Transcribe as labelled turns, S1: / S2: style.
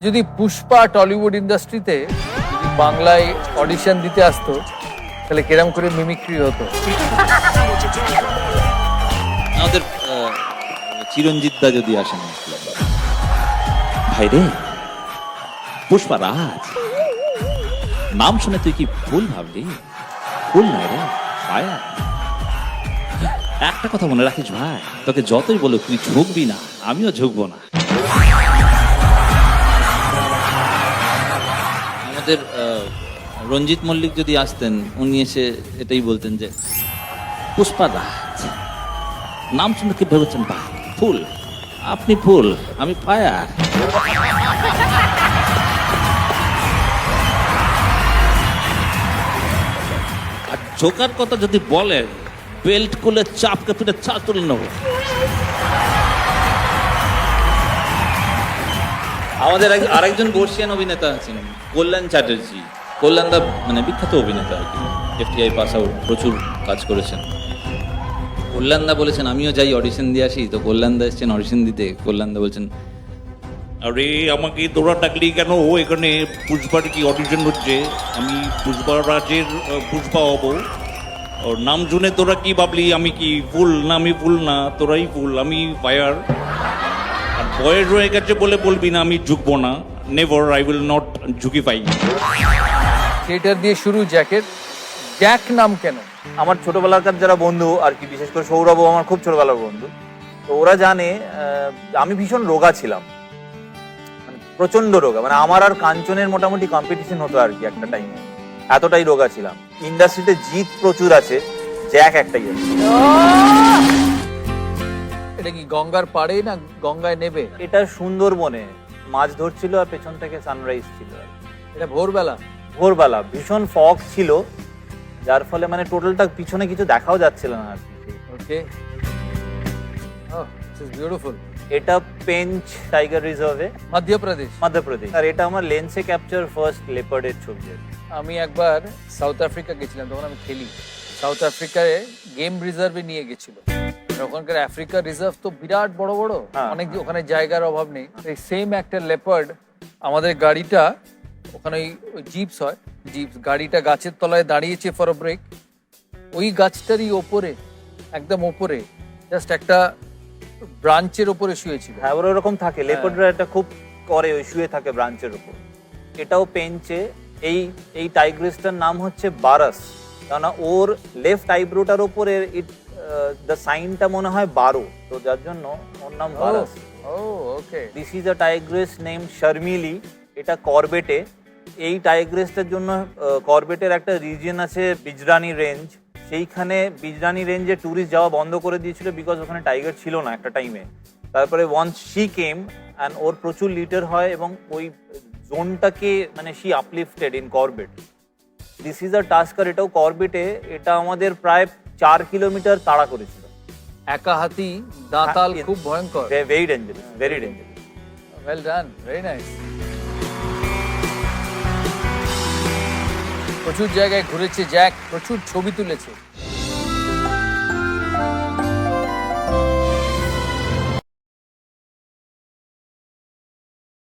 S1: যদি পুষ্পা টলিউড ইন্ডাস্ট্রিতে বাংলায় অডিশন দিতে আসতো তাহলে কিরম করে মিমিক্রি হতো?
S2: আমাদের চিরঞ্জিত দা যদি আসেন, ভাই রে পুষ্পা রাজ, নাম শুনে তুই কি ভুল ভাবলি? ভুল নয় রে, ফায়ার। একটা কথা মনে রাখিস ভাই, তোকে যতই বলো তুই ঝুঁকবি না, আমিও ঝুঁকবো না। আমাদের রঞ্জিত মল্লিক যদি আসতেন, উনি এসে এটাই বলতেন যে পুষ্পা রাজ, নাম শুনে কি ভেবেছেন ভাই? ফুল, আপনি ফুল, আমি ফায়ার। আর ঝোকার কথা যদি বলেন, বেল্ট খুলে চাপকে পিঠে চা তুলে নেব। আমাদের আরেকজন বর্ষিয়ান অভিনেতা আছেন, কল্যাণ চ্যাটার্জি। কল্যাণ দা মানে বিখ্যাত অভিনেতা আর কি, FTI পাস আউট, প্রচুর কাজ করেছেন। কল্যাণ দা বলেছেন আমিও যাই অডিশন দিয়ে আসি, তো কল্যাণ দা এসছেন অডিশন দিতে। কল্যাণ দা বলছেন, আরে আমাকে তোরা ডাকলি কেন? এখানে পুষ্পার কি অডিশন হচ্ছে? আমি পুষ্পা রাজের পুষ্পা হব। ওর নাম শুনে তোরা কি ভাবলি আমি কি ফুল? না, আমি ফুল না, তোরাই ফুল, আমি ফায়ার। আর বয়স হয়ে গেছে বলে বলবি না আমি ঝুঁকবো না। নেভার, আই উইল নট ঝুঁকিফাই।
S1: থিয়েটার দিয়ে শুরু, জ্যাকের। জ্যাক নাম কেন?
S3: আমার ছোটবেলাকার যারা বন্ধু আর কি, বিশেষ করে সৌরভ আমার খুব ছোটবেলার বন্ধু, তো ওরা জানে আমি ভীষণ রোগা ছিলাম, মানে প্রচন্ড রোগা। মানে আমার আর কাঞ্চনের মোটামুটি কম্পিটিশন হতো আর কি একটা টাইমে, এতটাই রোগা ছিলাম। ইন্ডাস্ট্রিতে জিত প্রচুর আছে, জ্যাক একটাই আছে।
S1: এটা কি গঙ্গার পাড়ে না গঙ্গায় নেবে?
S3: এটা সুন্দরবনে মাছ ধরছিল আর পেছন থেকে সানরাইজ ছিল।
S1: এটা ভোরবেলা?
S3: ভোরবেলা, ভীষণ ফগ ছিল, যার ফলে মানে টোটালটা পিছনে কিছু দেখাও যাচ্ছিল না আর কি।
S1: ওকে, ওহ দিস ইজ বিউটিফুল।
S3: এটা পেঞ্চ টাইগার রিজার্ভে,
S1: মধ্যপ্রদেশ।
S3: মধ্যপ্রদেশ। আর এটা আমার লেন্সে ক্যাপচার ফার্স্ট লেপার্ডের ছবি।
S1: আমি একবার সাউথ আফ্রিকা গেছিলাম, তখন আমি খেলি। সাউথ আফ্রিকায় গেম রিজার্ভে নিয়ে গেছিল। ওখানকার আফ্রিকা রিজার্ভ তো বিরাট বড় বড়, অনেক ওখানে জায়গার অভাব নেই। এই সেম একটা লেপার্ড, আমাদের গাড়িটা ওখানে ওই জিপস হয়, জিপস গাড়িটা গাছের তলায় দাঁড়িয়েছে ফর ব্রেক, ওই গাছটারই ওপরে, একদম ওপরে, জাস্ট একটা ব্রাঞ্চের ওপরে শুয়েছিল।
S3: হ্যাঁ, ওরকম থাকে লেপার্ডরা, এটা খুব করে, ওই শুয়ে থাকে ব্রাঞ্চের উপর। এটাও পেঞ্চে। এই টাইগ্রিসটার নাম হচ্ছে বারাস, কেননা ওর লেফট আইব্রোটার উপরে দ্য সাইনটা মনে হয় 12, তো যার জন্য ওর নাম বারাস।
S1: ও okay.
S3: This is a tigress name Sharmili. এটা করবেটে। এই টাইগ্রিসটার জন্য করবেটের একটা রিজিয়ন আছে বিজরানি রেঞ্জ, সেইখানে বিজরানি রেঞ্জে ট্যুরিস্ট যাওয়া বন্ধ করে দিয়েছিল বিকজ ওখানে টাইগার ছিল না একটা টাইমে। তারপরে ওয়ান্স শি কেম অ্যান্ড ওর প্রচুর লিটার হয় এবং ওই জোনটাকে মানে she uplifted in Corbett. This is a Tusker. এটাও করবেটে। এটা আমাদের প্রায় 4 কিলোমিটার তাড়া করেছিল।
S1: একা হাতি, দাঁতাল, খুব ভয়ঙ্কর।
S3: Very dangerous, very dangerous.
S1: Well done, very nice. প্রচুর জায়গায় ঘুরেছে জ্যাক, প্রচুর ছবি তুলেছে।